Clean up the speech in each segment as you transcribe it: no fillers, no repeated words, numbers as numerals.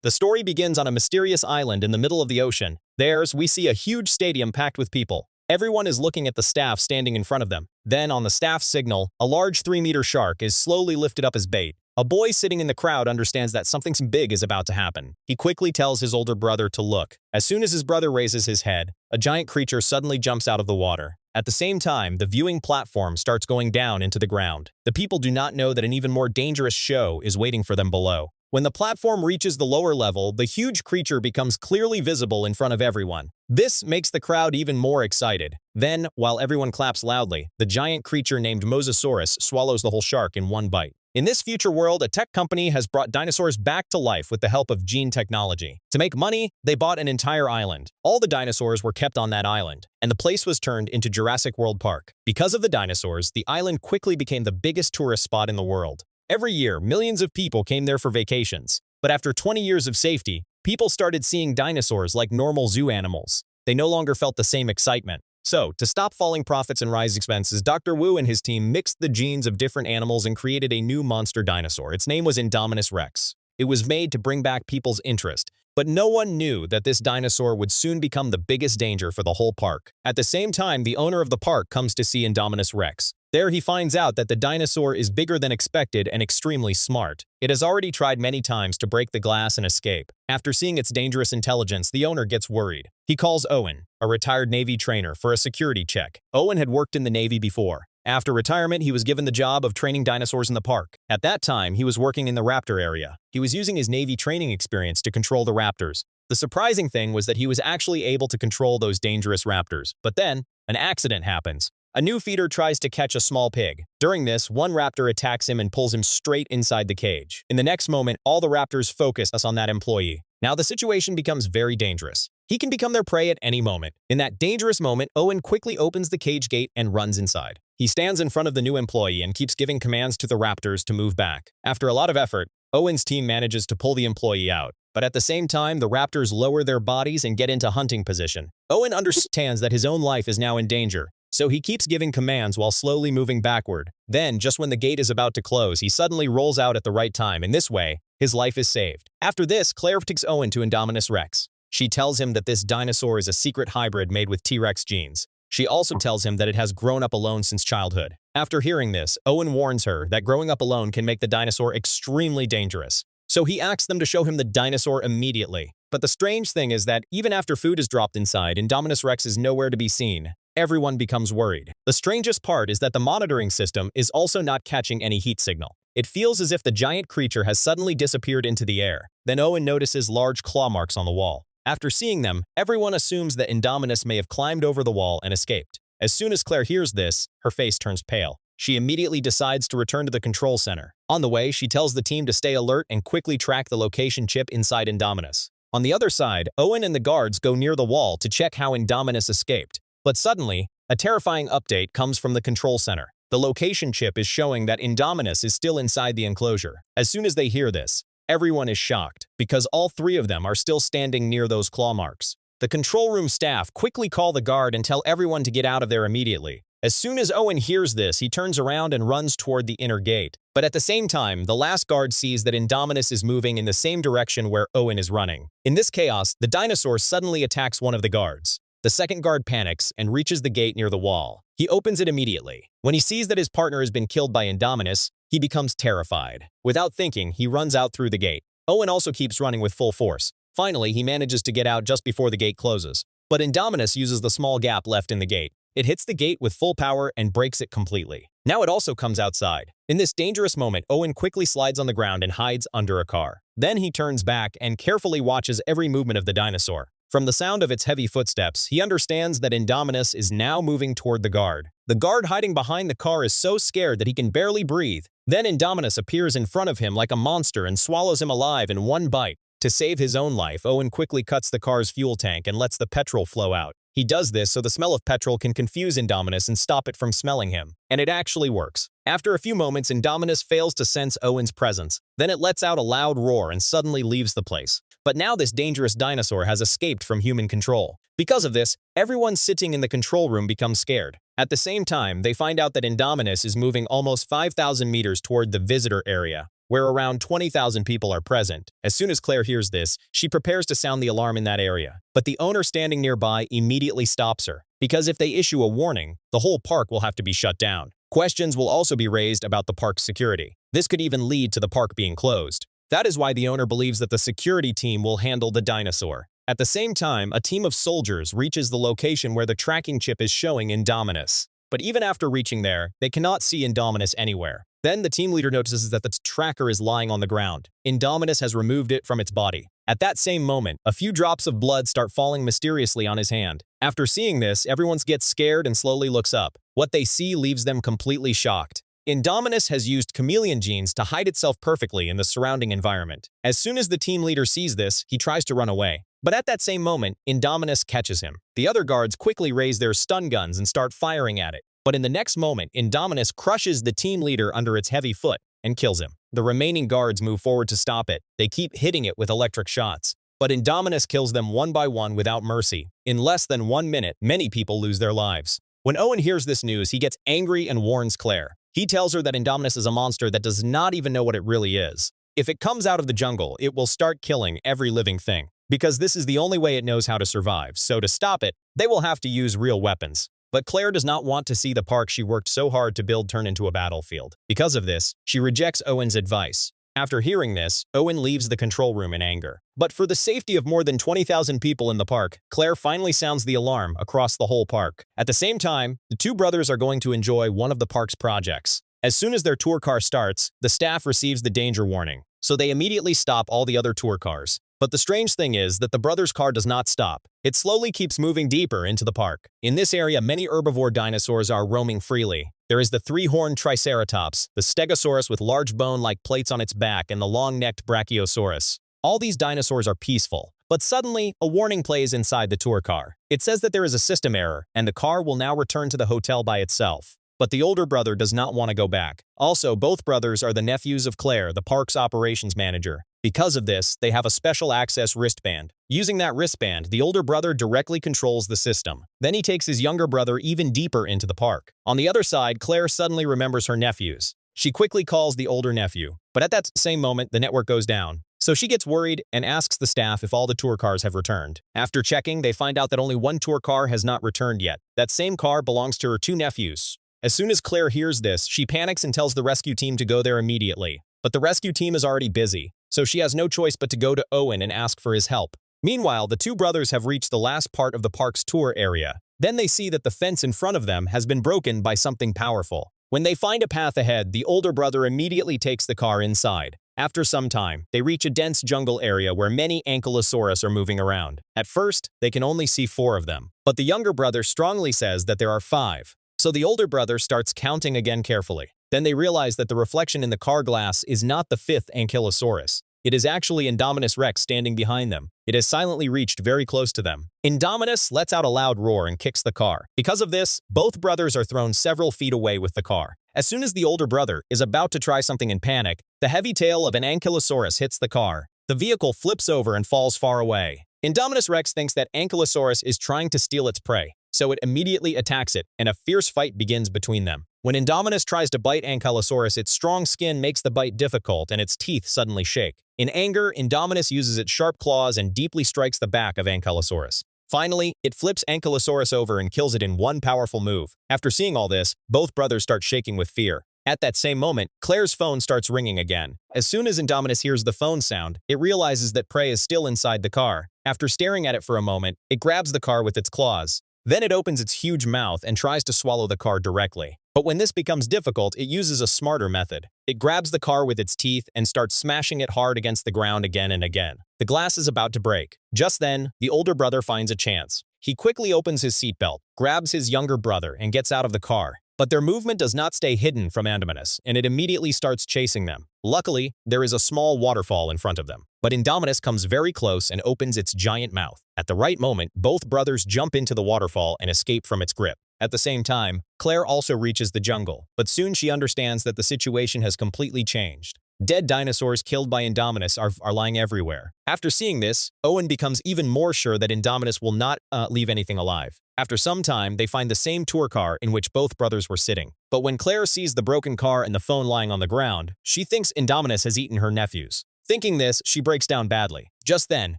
The story begins on a mysterious island in the middle of the ocean. There, we see a huge stadium packed with people. Everyone is looking at the staff standing in front of them. Then, on the staff's signal, a large 3-meter shark is slowly lifted up as bait. A boy sitting in the crowd understands that something big is about to happen. He quickly tells his older brother to look. As soon as his brother raises his head, a giant creature suddenly jumps out of the water. At the same time, the viewing platform starts going down into the ground. The people do not know that an even more dangerous show is waiting for them below. When the platform reaches the lower level, the huge creature becomes clearly visible in front of everyone. This makes the crowd even more excited. Then, while everyone claps loudly, the giant creature named Mosasaurus swallows the whole shark in one bite. In this future world, a tech company has brought dinosaurs back to life with the help of gene technology. To make money, they bought an entire island. All the dinosaurs were kept on that island, and the place was turned into Jurassic World Park. Because of the dinosaurs, the island quickly became the biggest tourist spot in the world. Every year, millions of people came there for vacations. But after 20 years of safety, people started seeing dinosaurs like normal zoo animals. They no longer felt the same excitement. So, to stop falling profits and rise expenses, Dr. Wu and his team mixed the genes of different animals and created a new monster dinosaur. Its name was Indominus Rex. It was made to bring back people's interest, but no one knew that this dinosaur would soon become the biggest danger for the whole park. At the same time, the owner of the park comes to see Indominus Rex. There he finds out that the dinosaur is bigger than expected and extremely smart. It has already tried many times to break the glass and escape. After seeing its dangerous intelligence, the owner gets worried. He calls Owen, a retired Navy trainer, for a security check. Owen had worked in the Navy before. After retirement, he was given the job of training dinosaurs in the park. At that time, he was working in the raptor area. He was using his Navy training experience to control the raptors. The surprising thing was that he was actually able to control those dangerous raptors. But then, an accident happens. A new feeder tries to catch a small pig. During this, one raptor attacks him and pulls him straight inside the cage. In the next moment, all the raptors focus on that employee. Now the situation becomes very dangerous. He can become their prey at any moment. In that dangerous moment, Owen quickly opens the cage gate and runs inside. He stands in front of the new employee and keeps giving commands to the raptors to move back. After a lot of effort, Owen's team manages to pull the employee out. But at the same time, the raptors lower their bodies and get into hunting position. Owen understands that his own life is now in danger, so he keeps giving commands while slowly moving backward. Then, just when the gate is about to close, he suddenly rolls out at the right time. In this way, his life is saved. After this, Claire takes Owen to Indominus Rex. She tells him that this dinosaur is a secret hybrid made with T-Rex genes. She also tells him that it has grown up alone since childhood. After hearing this, Owen warns her that growing up alone can make the dinosaur extremely dangerous. So he asks them to show him the dinosaur immediately. But the strange thing is that even after food is dropped inside, Indominus Rex is nowhere to be seen. Everyone becomes worried. The strangest part is that the monitoring system is also not catching any heat signal. It feels as if the giant creature has suddenly disappeared into the air. Then Owen notices large claw marks on the wall. After seeing them, everyone assumes that Indominus may have climbed over the wall and escaped. As soon as Claire hears this, her face turns pale. She immediately decides to return to the control center. On the way, she tells the team to stay alert and quickly track the location chip inside Indominus. On the other side, Owen and the guards go near the wall to check how Indominus escaped. But suddenly, a terrifying update comes from the control center. The location chip is showing that Indominus is still inside the enclosure. As soon as they hear this, everyone is shocked, because all three of them are still standing near those claw marks. The control room staff quickly call the guard and tell everyone to get out of there immediately. As soon as Owen hears this, he turns around and runs toward the inner gate. But at the same time, the last guard sees that Indominus is moving in the same direction where Owen is running. In this chaos, the dinosaur suddenly attacks one of the guards. The second guard panics and reaches the gate near the wall. He opens it immediately. When he sees that his partner has been killed by Indominus, he becomes terrified. Without thinking, he runs out through the gate. Owen also keeps running with full force. Finally, he manages to get out just before the gate closes. But Indominus uses the small gap left in the gate. It hits the gate with full power and breaks it completely. Now it also comes outside. In this dangerous moment, Owen quickly slides on the ground and hides under a car. Then he turns back and carefully watches every movement of the dinosaur. From the sound of its heavy footsteps, he understands that Indominus is now moving toward the guard. The guard hiding behind the car is so scared that he can barely breathe. Then Indominus appears in front of him like a monster and swallows him alive in one bite. To save his own life, Owen quickly cuts the car's fuel tank and lets the petrol flow out. He does this so the smell of petrol can confuse Indominus and stop it from smelling him. And it actually works. After a few moments, Indominus fails to sense Owen's presence. Then it lets out a loud roar and suddenly leaves the place. But now this dangerous dinosaur has escaped from human control. Because of this, everyone sitting in the control room becomes scared. At the same time, they find out that Indominus is moving almost 5,000 meters toward the visitor area. where around 20,000 people are present. As soon as Claire hears this, she prepares to sound the alarm in that area. But the owner standing nearby immediately stops her, because if they issue a warning, the whole park will have to be shut down. Questions will also be raised about the park's security. This could even lead to the park being closed. That is why the owner believes that the security team will handle the dinosaur. At the same time, a team of soldiers reaches the location where the tracking chip is showing Indominus. But even after reaching there, they cannot see Indominus anywhere. Then the team leader notices that the tracker is lying on the ground. Indominus has removed it from its body. At that same moment, a few drops of blood start falling mysteriously on his hand. After seeing this, everyone gets scared and slowly looks up. What they see leaves them completely shocked. Indominus has used chameleon genes to hide itself perfectly in the surrounding environment. As soon as the team leader sees this, he tries to run away. But at that same moment, Indominus catches him. The other guards quickly raise their stun guns and start firing at it. But in the next moment, Indominus crushes the team leader under its heavy foot and kills him. The remaining guards move forward to stop it. They keep hitting it with electric shots. But Indominus kills them one by one without mercy. In less than 1 minute, many people lose their lives. When Owen hears this news, he gets angry and warns Claire. He tells her that Indominus is a monster that does not even know what it really is. If it comes out of the jungle, it will start killing every living thing, because this is the only way it knows how to survive, so to stop it, they will have to use real weapons. But Claire does not want to see the park she worked so hard to build turn into a battlefield. Because of this, she rejects Owen's advice. After hearing this, Owen leaves the control room in anger. But for the safety of more than 20,000 people in the park, Claire finally sounds the alarm across the whole park. At the same time, the two brothers are going to enjoy one of the park's projects. As soon as their tour car starts, the staff receives the danger warning, so they immediately stop all the other tour cars. But the strange thing is that the brothers' car does not stop. It slowly keeps moving deeper into the park. In this area, many herbivore dinosaurs are roaming freely. There is the three-horned Triceratops, the Stegosaurus with large bone-like plates on its back, and the long-necked Brachiosaurus. All these dinosaurs are peaceful. But suddenly, a warning plays inside the tour car. It says that there is a system error, and the car will now return to the hotel by itself. But the older brother does not want to go back. Also, both brothers are the nephews of Claire, the park's operations manager. Because of this, they have a special access wristband. Using that wristband, the older brother directly controls the system. Then he takes his younger brother even deeper into the park. On the other side, Claire suddenly remembers her nephews. She quickly calls the older nephew. But at that same moment, the network goes down. So she gets worried and asks the staff if all the tour cars have returned. After checking, they find out that only one tour car has not returned yet. That same car belongs to her two nephews. As soon as Claire hears this, she panics and tells the rescue team to go there immediately. But the rescue team is already busy, so she has no choice but to go to Owen and ask for his help. Meanwhile, the two brothers have reached the last part of the park's tour area. Then they see that the fence in front of them has been broken by something powerful. When they find a path ahead, the older brother immediately takes the car inside. After some time, they reach a dense jungle area where many Ankylosaurus are moving around. At first, they can only see 4 of them, but the younger brother strongly says that there are 5. So the older brother starts counting again carefully. Then they realize that the reflection in the car glass is not the 5th Ankylosaurus. It is actually Indominus Rex standing behind them. It has silently reached very close to them. Indominus lets out a loud roar and kicks the car. Because of this, both brothers are thrown several feet away with the car. As soon as the older brother is about to try something in panic, the heavy tail of an Ankylosaurus hits the car. The vehicle flips over and falls far away. Indominus Rex thinks that Ankylosaurus is trying to steal its prey, so it immediately attacks it, and a fierce fight begins between them. When Indominus tries to bite Ankylosaurus, its strong skin makes the bite difficult and its teeth suddenly shake. In anger, Indominus uses its sharp claws and deeply strikes the back of Ankylosaurus. Finally, it flips Ankylosaurus over and kills it in one powerful move. After seeing all this, both brothers start shaking with fear. At that same moment, Claire's phone starts ringing again. As soon as Indominus hears the phone sound, it realizes that prey is still inside the car. After staring at it for a moment, it grabs the car with its claws. Then it opens its huge mouth and tries to swallow the car directly. But when this becomes difficult, it uses a smarter method. It grabs the car with its teeth and starts smashing it hard against the ground again and again. The glass is about to break. Just then, the older brother finds a chance. He quickly opens his seatbelt, grabs his younger brother, and gets out of the car. But their movement does not stay hidden from Indominus, and it immediately starts chasing them. Luckily, there is a small waterfall in front of them. But Indominus comes very close and opens its giant mouth. At the right moment, both brothers jump into the waterfall and escape from its grip. At the same time, Claire also reaches the jungle, but soon she understands that the situation has completely changed. Dead dinosaurs killed by Indominus are lying everywhere. After seeing this, Owen becomes even more sure that Indominus will not leave anything alive. After some time, they find the same tour car in which both brothers were sitting. But when Claire sees the broken car and the phone lying on the ground, she thinks Indominus has eaten her nephews. Thinking this, she breaks down badly. Just then,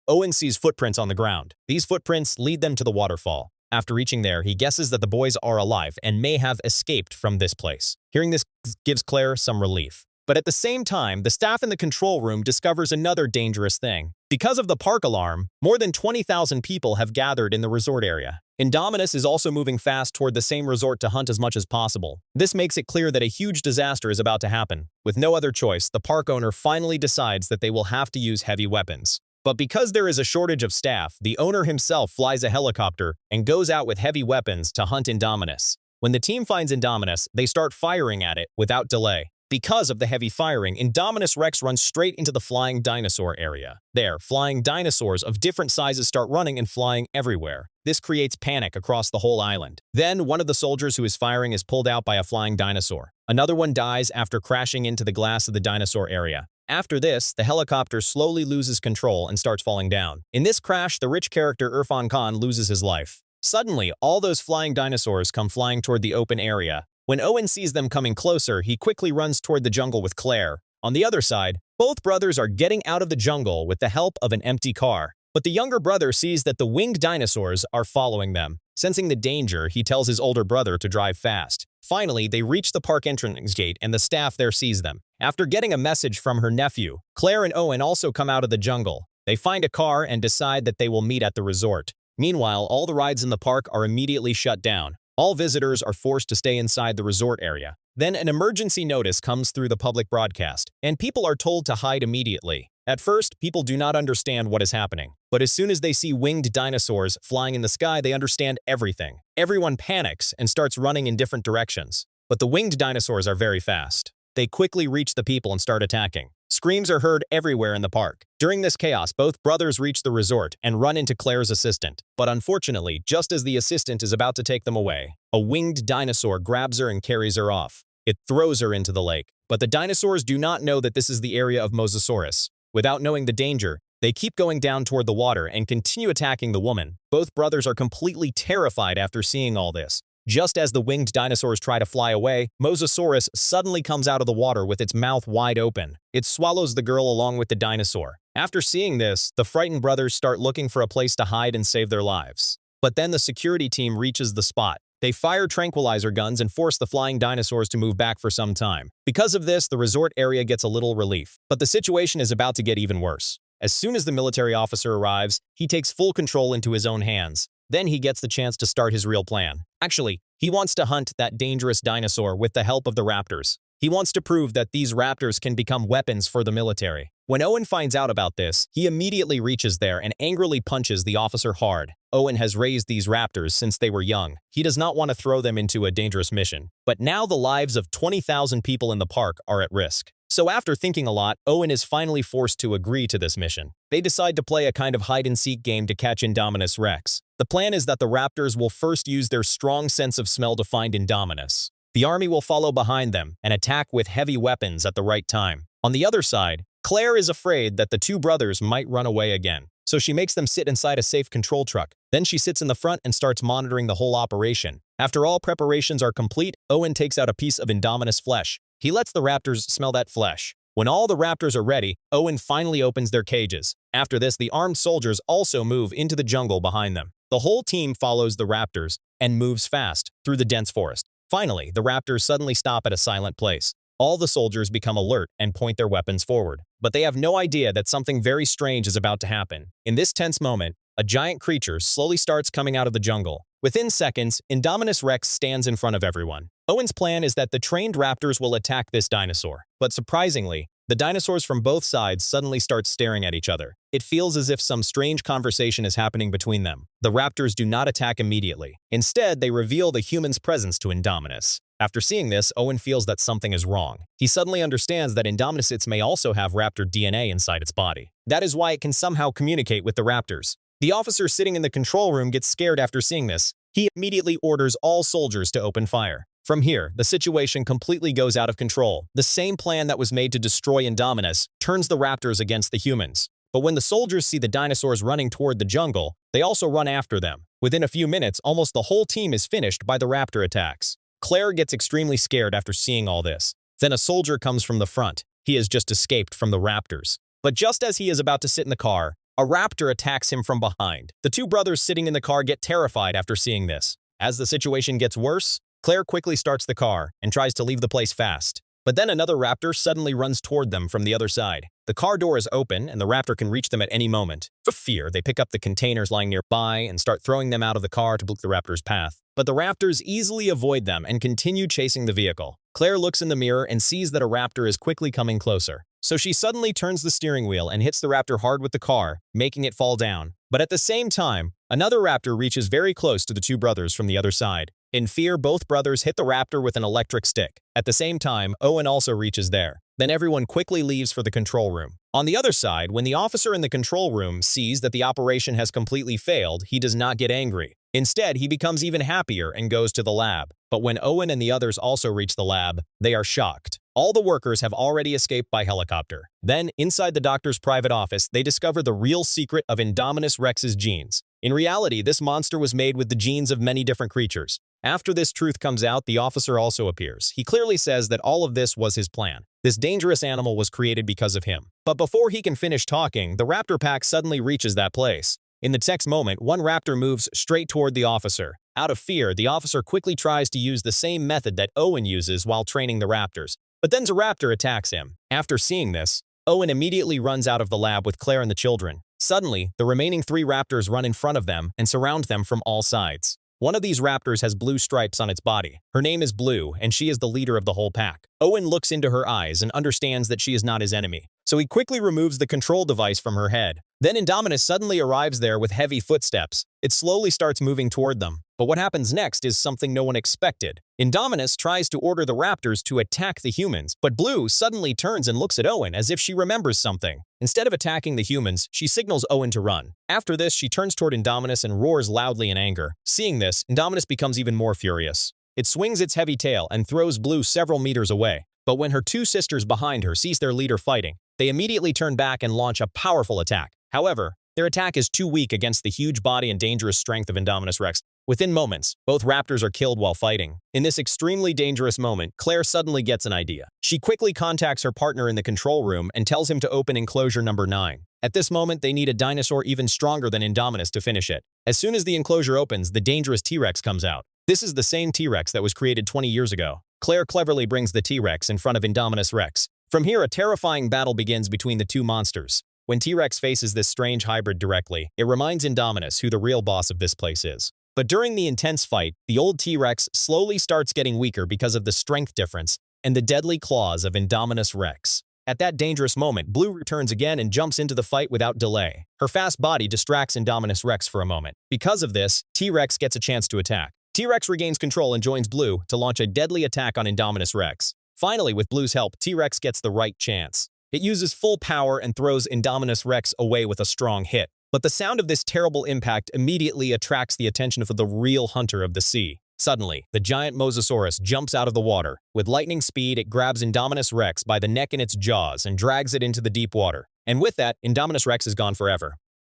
Owen sees footprints on the ground. These footprints lead them to the waterfall. After reaching there, he guesses that the boys are alive and may have escaped from this place. Hearing this gives Claire some relief. But at the same time, the staff in the control room discovers another dangerous thing. Because of the park alarm, more than 20,000 people have gathered in the resort area. Indominus is also moving fast toward the same resort to hunt as much as possible. This makes it clear that a huge disaster is about to happen. With no other choice, the park owner finally decides that they will have to use heavy weapons. But because there is a shortage of staff, the owner himself flies a helicopter and goes out with heavy weapons to hunt Indominus. When the team finds Indominus, they start firing at it without delay. Because of the heavy firing, Indominus Rex runs straight into the flying dinosaur area. There, flying dinosaurs of different sizes start running and flying everywhere. This creates panic across the whole island. Then, one of the soldiers who is firing is pulled out by a flying dinosaur. Another one dies after crashing into the glass of the dinosaur area. After this, the helicopter slowly loses control and starts falling down. In this crash, the rich character Irfan Khan loses his life. Suddenly, all those flying dinosaurs come flying toward the open area. When Owen sees them coming closer, he quickly runs toward the jungle with Claire. On the other side, both brothers are getting out of the jungle with the help of an empty car. But the younger brother sees that the winged dinosaurs are following them. Sensing the danger, he tells his older brother to drive fast. Finally, they reach the park entrance gate and the staff there sees them. After getting a message from her nephew, Claire and Owen also come out of the jungle. They find a car and decide that they will meet at the resort. Meanwhile, all the rides in the park are immediately shut down. All visitors are forced to stay inside the resort area. Then an emergency notice comes through the public broadcast, and people are told to hide immediately. At first, people do not understand what is happening. But as soon as they see winged dinosaurs flying in the sky, they understand everything. Everyone panics and starts running in different directions. But the winged dinosaurs are very fast. They quickly reach the people and start attacking. Screams are heard everywhere in the park. During this chaos, both brothers reach the resort and run into Claire's assistant. But unfortunately, just as the assistant is about to take them away, a winged dinosaur grabs her and carries her off. It throws her into the lake. But the dinosaurs do not know that this is the area of Mosasaurus. Without knowing the danger, they keep going down toward the water and continue attacking the woman. Both brothers are completely terrified after seeing all this. Just as the winged dinosaurs try to fly away, Mosasaurus suddenly comes out of the water with its mouth wide open. It swallows the girl along with the dinosaur. After seeing this, the frightened brothers start looking for a place to hide and save their lives. But then the security team reaches the spot. They fire tranquilizer guns and force the flying dinosaurs to move back for some time. Because of this, the resort area gets a little relief. But the situation is about to get even worse. As soon as the military officer arrives, he takes full control into his own hands. Then he gets the chance to start his real plan. Actually, he wants to hunt that dangerous dinosaur with the help of the raptors. He wants to prove that these raptors can become weapons for the military. When Owen finds out about this, he immediately reaches there and angrily punches the officer hard. Owen has raised these raptors since they were young. He does not want to throw them into a dangerous mission. But now the lives of 20,000 people in the park are at risk. So after thinking a lot, Owen is finally forced to agree to this mission. They decide to play a kind of hide-and-seek game to catch Indominus Rex. The plan is that the raptors will first use their strong sense of smell to find Indominus. The army will follow behind them and attack with heavy weapons at the right time. On the other side, Claire is afraid that the two brothers might run away again, so she makes them sit inside a safe control truck. Then she sits in the front and starts monitoring the whole operation. After all preparations are complete, Owen takes out a piece of Indominus flesh. He lets the raptors smell that flesh. When all the raptors are ready, Owen finally opens their cages. After this, the armed soldiers also move into the jungle behind them. The whole team follows the raptors and moves fast through the dense forest. Finally, the raptors suddenly stop at a silent place. All the soldiers become alert and point their weapons forward. But they have no idea that something very strange is about to happen. In this tense moment, a giant creature slowly starts coming out of the jungle. Within seconds, Indominus Rex stands in front of everyone. Owen's plan is that the trained raptors will attack this dinosaur. But surprisingly, the dinosaurs from both sides suddenly start staring at each other. It feels as if some strange conversation is happening between them. The raptors do not attack immediately. Instead, they reveal the human's presence to Indominus. After seeing this, Owen feels that something is wrong. He suddenly understands that Indominus may also have raptor DNA inside its body. That is why it can somehow communicate with the raptors. The officer sitting in the control room gets scared after seeing this. He immediately orders all soldiers to open fire. From here, the situation completely goes out of control. The same plan that was made to destroy Indominus turns the raptors against the humans. But when the soldiers see the dinosaurs running toward the jungle, they also run after them. Within a few minutes, almost the whole team is finished by the raptor attacks. Claire gets extremely scared after seeing all this. Then a soldier comes from the front. He has just escaped from the raptors. But just as he is about to sit in the car, a raptor attacks him from behind. The two brothers sitting in the car get terrified after seeing this. As the situation gets worse, Claire quickly starts the car and tries to leave the place fast. But then another raptor suddenly runs toward them from the other side. The car door is open and the raptor can reach them at any moment. For fear, they pick up the containers lying nearby and start throwing them out of the car to block the raptor's path. But the raptors easily avoid them and continue chasing the vehicle. Claire looks in the mirror and sees that a raptor is quickly coming closer. So she suddenly turns the steering wheel and hits the raptor hard with the car, making it fall down. But at the same time, another raptor reaches very close to the two brothers from the other side. In fear, both brothers hit the raptor with an electric stick. At the same time, Owen also reaches there. Then everyone quickly leaves for the control room. On the other side, when the officer in the control room sees that the operation has completely failed, he does not get angry. Instead, he becomes even happier and goes to the lab. But when Owen and the others also reach the lab, they are shocked. All the workers have already escaped by helicopter. Then, inside the doctor's private office, they discover the real secret of Indominus Rex's genes. In reality, this monster was made with the genes of many different creatures. After this truth comes out, the officer also appears. He clearly says that all of this was his plan. This dangerous animal was created because of him. But before he can finish talking, the raptor pack suddenly reaches that place. In the next moment, one raptor moves straight toward the officer. Out of fear, the officer quickly tries to use the same method that Owen uses while training the raptors. But then the raptor attacks him. After seeing this, Owen immediately runs out of the lab with Claire and the children. Suddenly, the remaining three raptors run in front of them and surround them from all sides. One of these raptors has blue stripes on its body. Her name is Blue, and she is the leader of the whole pack. Owen looks into her eyes and understands that she is not his enemy, so he quickly removes the control device from her head. Then Indominus suddenly arrives there with heavy footsteps. It slowly starts moving toward them. But what happens next is something no one expected. Indominus tries to order the raptors to attack the humans, but Blue suddenly turns and looks at Owen as if she remembers something. Instead of attacking the humans, she signals Owen to run. After this, she turns toward Indominus and roars loudly in anger. Seeing this, Indominus becomes even more furious. It swings its heavy tail and throws Blue several meters away. But when her two sisters behind her sees their leader fighting, they immediately turn back and launch a powerful attack. However, their attack is too weak against the huge body and dangerous strength of Indominus Rex. Within moments, both raptors are killed while fighting. In this extremely dangerous moment, Claire suddenly gets an idea. She quickly contacts her partner in the control room and tells him to open enclosure number 9. At this moment, they need a dinosaur even stronger than Indominus to finish it. As soon as the enclosure opens, the dangerous T-Rex comes out. This is the same T-Rex that was created 20 years ago. Claire cleverly brings the T-Rex in front of Indominus Rex. From here, a terrifying battle begins between the two monsters. When T-Rex faces this strange hybrid directly, it reminds Indominus who the real boss of this place is. But during the intense fight, the old T-Rex slowly starts getting weaker because of the strength difference and the deadly claws of Indominus Rex. At that dangerous moment, Blue returns again and jumps into the fight without delay. Her fast body distracts Indominus Rex for a moment. Because of this, T-Rex gets a chance to attack. T-Rex regains control and joins Blue to launch a deadly attack on Indominus Rex. Finally, with Blue's help, T-Rex gets the right chance. It uses full power and throws Indominus Rex away with a strong hit. But the sound of this terrible impact immediately attracts the attention of the real hunter of the sea. Suddenly, the giant Mosasaurus jumps out of the water. With lightning speed, it grabs Indominus Rex by the neck in its jaws and drags it into the deep water. And with that, Indominus Rex is gone forever.